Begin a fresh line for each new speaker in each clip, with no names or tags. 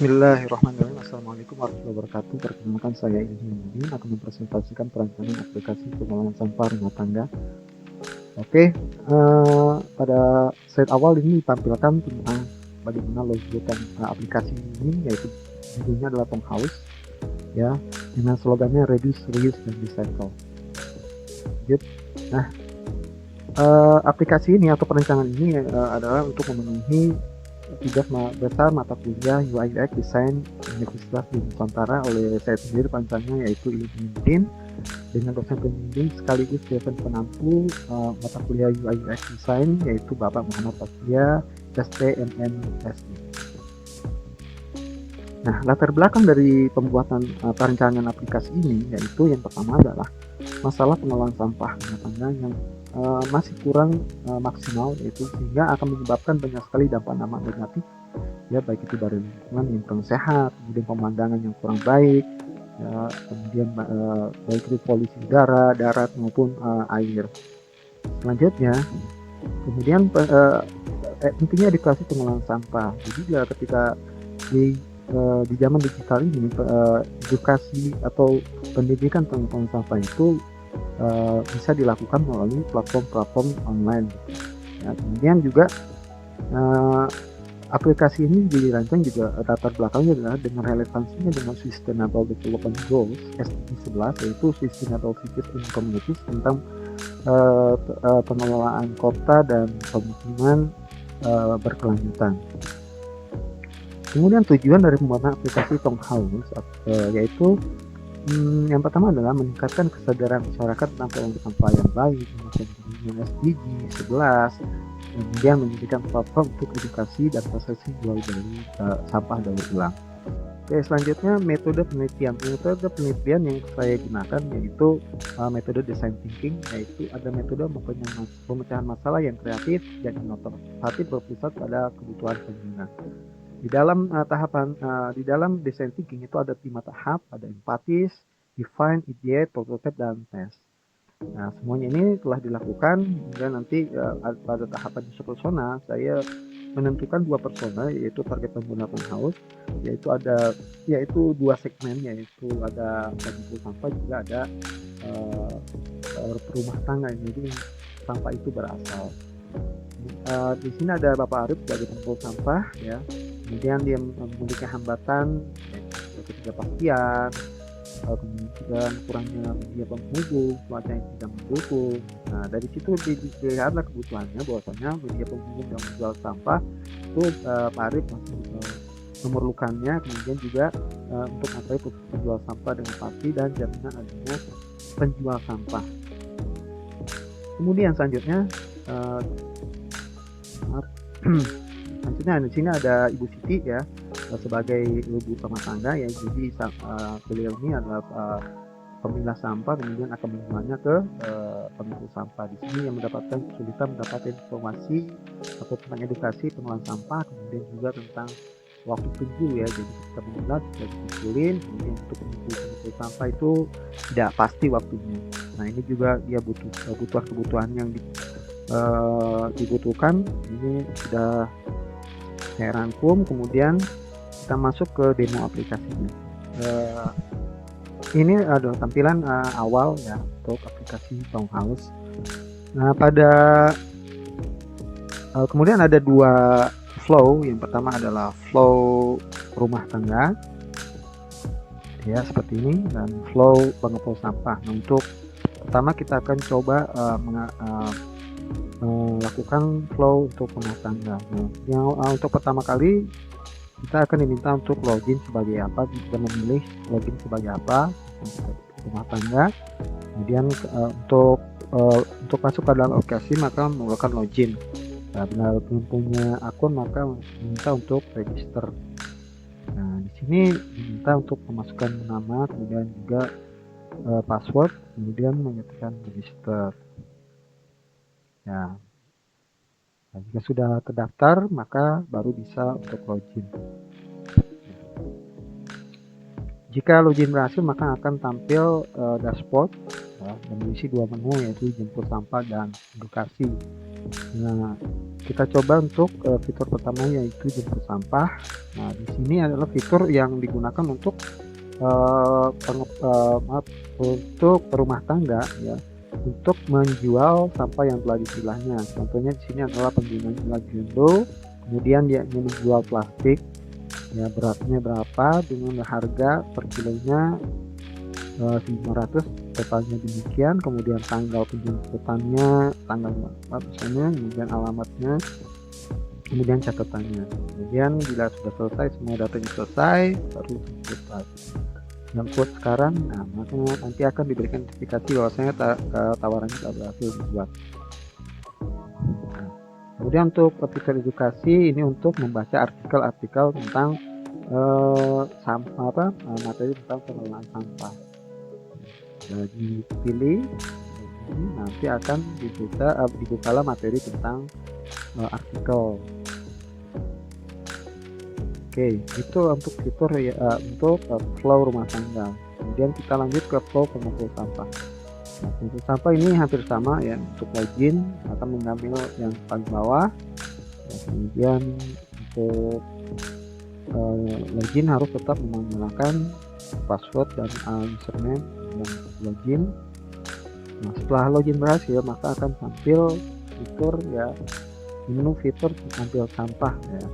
Bismillahirrahmanirrahim. Assalamualaikum warahmatullahi wabarakatuh. Perkenalkan, saya Ilham Mudin akan mempresentasikan perancangan aplikasi pengelolaan sampah rumah tangga. Oke, pada slide awal ini ditampilkan tentang bagaimana logo aplikasi ini, yaitu judulnya adalah Tonghouse, ya, dengan slogannya Reduce, Reuse, dan Recycle. Nah, aplikasi ini atau perancangan ini adalah untuk memenuhi tugas besar mata kuliah UI UX Desain Universitas di Nusantara oleh saya sendiri perancangnya, yaitu Ilham Mudin, dengan dosen pembimbing sekaligus dosen penampu mata kuliah UI UX Design, yaitu Bapak Muhammad Faslia, STMMSI. Nah, latar belakang dari pembuatan perancangan aplikasi ini, yaitu yang pertama adalah masalah pengelolaan sampah rumah tangga yang masih kurang maksimal, yaitu sehingga akan menyebabkan banyak sekali dampak-dampak negatif, ya, baik itu dari lingkungan yang kurang sehat, kemudian pemandangan yang kurang baik, ya, kemudian baik itu polusi udara, darat maupun air. Selanjutnya, kemudian pentingnya edukasi pengelolaan sampah. Jadi ketika di zaman digital ini, edukasi atau pendidikan tentang sampah itu bisa dilakukan melalui platform-platform online. Ya, kemudian juga aplikasi ini dirancang juga latar belakangnya adalah dengan relevansinya dengan Sustainable Development Goals SDG 11, yaitu Sustainable Cities in Communities, tentang pengelolaan kota dan pemukiman berkelanjutan. Kemudian tujuan dari pembuatan aplikasi Tonghouse yaitu yang pertama adalah meningkatkan kesadaran masyarakat tentang pengelolaan sampah yang baik, dengan SDG 11, kemudian menjadikan platform untuk edukasi dan prosesi jual beli sampah daur ulang. Oke, selanjutnya metode penelitian. Metode penelitian yang saya gunakan yaitu metode design thinking, yaitu ada metode pemecahan masalah yang kreatif dan inovatif berpusat pada kebutuhan pengguna. Di dalam di dalam design thinking itu ada 5 tahap, ada empatis, define, ideate, prototype, dan test. Nah, semuanya ini telah dilakukan hingga nanti pada tahapan user persona saya menentukan 2 persona, yaitu target pengguna Tonghouse, yaitu 2 segmen, yaitu ada pengumpulan sampah, juga ada rumah tangga. Jadi sampah itu berasal. Di sini ada Bapak Arif sebagai pengumpulan sampah, ya. Kemudian dia memiliki hambatan, ketidakpastian, kemudian kurangnya media penghubung, cuaca yang tidak mendukung. Nah, dari situ dilihatlah kebutuhannya, bahwasanya media penghubung yang menjual sampah itu Pak Arif masih memerlukannya. Kemudian juga untuk mencapai penjual sampah dengan pasti dan jaminan adanya penjual sampah. Kemudian selanjutnya selanjutnya di sini ada Ibu Siti, ya, sebagai ibu rumah tangga, ya. Jadi beliau ini adalah pemilah sampah, kemudian akan menjualnya ke pengumpulan sampah. Di sini yang mendapatkan kesulitan mendapatkan informasi atau tentang edukasi pengelolaan sampah, kemudian juga tentang waktu tunggu, ya. Jadi kita memilah bisa dikumpulin, kemudian untuk pengumpulan sampah itu tidak pasti waktunya. Nah, ini juga dia butuh kebutuhan yang dibutuhkan. Ini sudah saya rangkum, kemudian kita masuk ke demo aplikasinya. Ini adalah tampilan awal, ya, untuk aplikasi Tonghouse. Nah, kemudian ada 2 flow. Yang pertama adalah flow rumah tangga, ya, seperti ini, dan flow pengepul sampah. Nah, untuk pertama kita akan coba melakukan flow untuk rumah tangga. Nah, untuk pertama kali kita akan diminta untuk login sebagai apa, kita memilih login sebagai apa rumah tangga. Kemudian untuk masuk ke dalam aplikasi maka melakukan login. Nah, bila belum punya akun maka diminta untuk register. Nah, di sini diminta untuk memasukkan nama, kemudian juga password, kemudian menyatakan register. Ya. Nah, jika sudah terdaftar maka baru bisa untuk login. Jika login berhasil maka akan tampil dashboard, ya, dan berisi 2 menu, yaitu jemput sampah dan edukasi. Nah, kita coba untuk fitur pertama, yaitu jemput sampah. Nah, di sini adalah fitur yang digunakan untuk untuk rumah tangga ya, untuk menjual sampah yang telah dipilahnya. Contohnya di sini adalah penggunaan Jundo, kemudian dia menjual plastik ya, beratnya berapa dengan harga per kilonya 500, totalnya demikian, kemudian tanggal penjemputannya, tanggal misalnya, kemudian alamatnya, kemudian catatannya. Kemudian bila sudah selesai, semua datanya selesai, baru jemput sekarang. Nah, makanya nanti akan diberikan notifikasi bahwasanya tawarannya sudah berhasil dibuat. Nah, kemudian untuk fitur edukasi ini untuk membaca artikel-artikel tentang materi tentang pengelolaan sampah. Nah, dipilih, nanti akan dibukalah materi tentang artikel. Oke, itu untuk fitur ya, untuk flow rumah tangga. Kemudian kita lanjut ke flow pengumpulan sampah. Nah, pengumpulan sampah ini hampir sama ya. Untuk login akan mengambil yang paling bawah. Ya, kemudian untuk login harus tetap menggunakan password dan username yang login. Nah, setelah login berhasil, maka akan tampil fitur ya, menu fitur tampil sampah ya.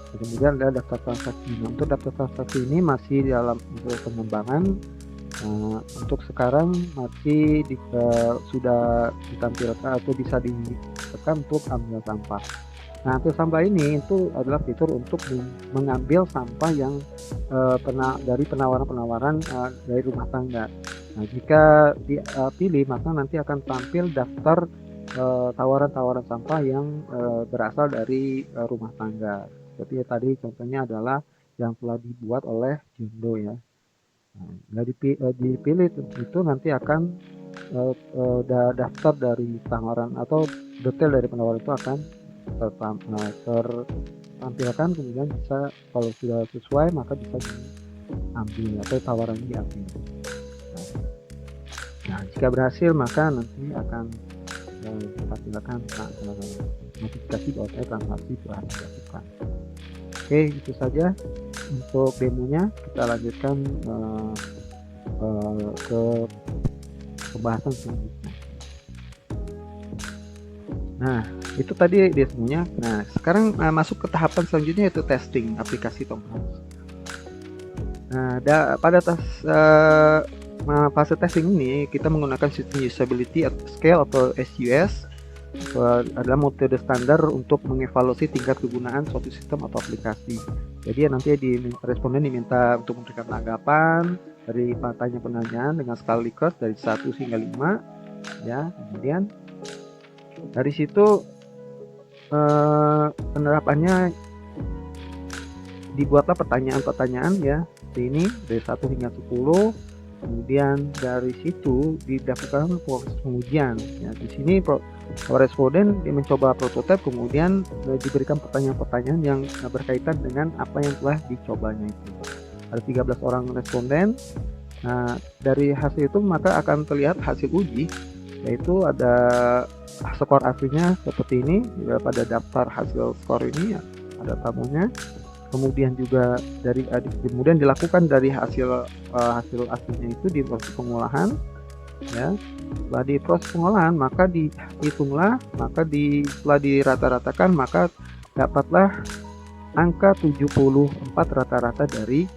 Kemudian ada daftar transaksi. Nah, untuk daftar transaksi ini masih dalam pengembangan. Untuk sekarang masih sudah ditampilkan atau bisa ditekan untuk ambil sampah. Nah, untuk sampah ini itu adalah fitur untuk mengambil sampah yang dari penawaran-penawaran dari rumah tangga. Nah, jika dipilih, maka nanti akan tampil daftar tawaran-tawaran sampah yang berasal dari rumah tangga. Seperti tadi contohnya adalah yang telah dibuat oleh Jundo ya. Nah, dipilih itu nanti akan daftar dari tawaran atau detail dari penawaran itu akan tertampilkan, kemudian bisa kalau sudah sesuai maka bisa diambil atau tawaran diambil. Nah, jika berhasil maka nanti akan ditampilkan notifikasi bahwa transaksi telah dilakukan. Oke, itu saja untuk demonya. Kita lanjutkan ke pembahasan selanjutnya. Nah, itu tadi demonya. Nah, sekarang masuk ke tahapan selanjutnya, yaitu testing aplikasi Tomhouse. Nah, pada fase testing ini kita menggunakan sistem usability at scale atau SUS. Adalah metode standar untuk mengevaluasi tingkat kegunaan suatu sistem atau aplikasi. Jadi nanti responden diminta untuk memberikan tanggapan dari pertanyaan dengan skala Likert dari 1 hingga 5 ya. Kemudian dari situ penerapannya dibuatlah pertanyaan-pertanyaan ya, seperti ini dari 1 hingga 10. Kemudian dari situ didaftarkan proses pengujian ya. Di sini responden mencoba prototipe, kemudian diberikan pertanyaan-pertanyaan yang berkaitan dengan apa yang telah dicobanya itu. Ada 13 orang responden. Nah, dari hasil itu maka akan terlihat hasil uji, yaitu ada skor aslinya seperti ini pada daftar hasil skor ini ya, ada tabelnya. Kemudian juga kemudian dilakukan dari hasil aslinya itu di proses pengolahan ya. Setelah di proses pengolahan maka dihitunglah, maka setelah dirata-ratakan maka dapatlah angka 74 rata-rata dari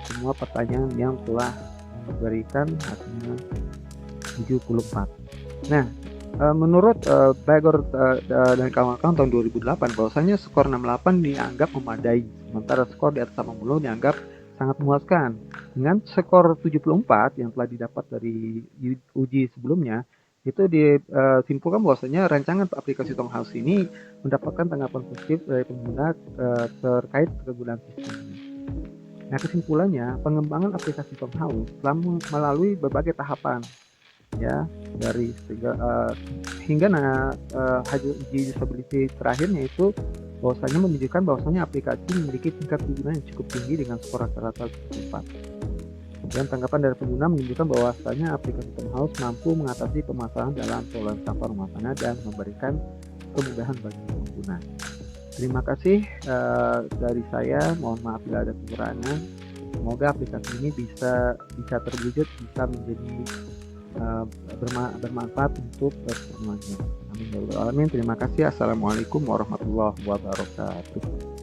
semua pertanyaan yang telah memberikan hasilnya 74. Nah, menurut Bagor dan kawan-kawan tahun 2008 bahwasanya skor 68 dianggap memadai, sementara skor di atas 80 dianggap sangat memuaskan. Dengan skor 74 yang telah didapat dari uji sebelumnya, itu disimpulkan bahwasanya rancangan aplikasi Tomhouse ini mendapatkan tanggapan positif dari pengguna terkait kegunaan sistemnya. Nah, kesimpulannya, pengembangan aplikasi Tomhouse telah melalui berbagai tahapan ya, dari hingga hasil uji usability terakhirnya itu bahwasanya menunjukkan bahwasanya aplikasi memiliki tingkat kegunaan yang cukup tinggi dengan skor rata-rata 4. Dan tanggapan dari pengguna menunjukkan bahwasanya aplikasi Tomhouse mampu mengatasi permasalahan dalam pengelolaan sampah rumah tangga dan memberikan kemudahan bagi pengguna. Terima kasih dari saya, mohon maaf bila ada kekurangan. Semoga aplikasi ini bisa terwujud, bisa menjadi bermanfaat untuk semuanya. Amin ya rabbal alamin. Terima kasih. Assalamualaikum warahmatullahi wabarakatuh.